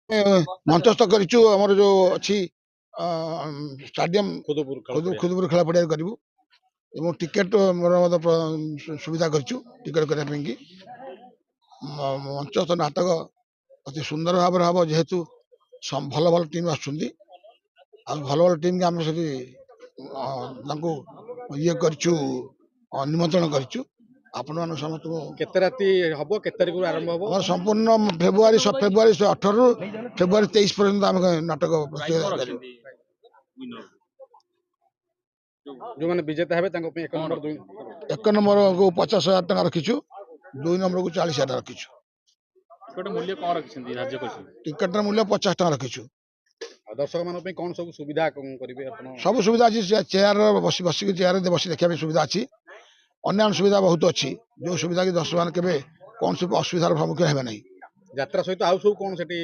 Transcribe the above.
ମଞ୍ଚସ୍ଥ କରିଛୁ ଆମର ଯୋଉ ଅଛି ଷ୍ଟାଡିୟମ ଖୁଦୁପୁର ଖେଳ ପଡ଼ିଆରେ କରିବୁ ଏବଂ ଟିକେଟ ସୁବିଧା କରିଛୁ ଟିକେଟ କରିବା ପାଇଁ ମଞ୍ଚସ୍ଥ ନାଟକ ଅତି ସୁନ୍ଦର ଭାବରେ ହବ ଯେହେତୁ ଭଲ ଭଲ ଟିମ୍ ଆସୁଛନ୍ତି ଆଉ ଭଲ ଭଲ ଟିମ୍ ଆମେ ସେଠି ତାଙ୍କୁ ଇଏ କରିଛୁ ନିମନ୍ତ୍ରଣ କରିଛୁ ଆପଣମାନେ ସମସ୍ତଙ୍କୁ କେତେ ରାତି ହବ କେତେ ତାରିଖରୁ ଆରମ୍ଭ ହବ ଆମର ସମ୍ପୂର୍ଣ୍ଣ ଫେବୃଆରୀ 18ରୁ ଫେବୃଆରୀ 23 ପର୍ଯ୍ୟନ୍ତ ଆମେ ନାଟକ ଯୋଉମାନେ ବିଜେତା ହେବେ ତାଙ୍କ ପାଇଁ ଏକ ନମ୍ବରକୁ 50,000 ଟଙ୍କା ରଖିଛୁ 2 ନମ୍ବରକୁ 40,000 ଟଙ୍କା ରଖିଛୁ ମୂଲ୍ୟ କଣ ରଖିଛନ୍ତି ଧାର୍ଯ୍ୟ କରିଛନ୍ତି ଟିକେଟର ମୂଲ୍ୟ 50 ଟଙ୍କା ରଖିଛୁ ଦର୍ଶକ ମାନଙ୍କ ପାଇଁ କଣ ସବୁ ସୁବିଧା କରିବେ ଆପଣ ସବୁ ସୁବିଧା ଅଛି ଚେୟାର ବସିକି ଚେୟାରରେ ବସି ଦେଖିବା ପାଇଁ ସୁବିଧା ଅଛି ଅନ୍ୟାନ୍ୟ ସୁବିଧା ବହୁତ ଅଛି ଯୋଉ ସୁବିଧା କି ଦର୍ଶକମାନେ କେବେ କୌଣସି ଅସୁବିଧାର ସମ୍ମୁଖୀନ ହେବେ ନାହିଁ ଯାତ୍ରା ସହିତ ଆଉ ସବୁ କଣ ସେଠି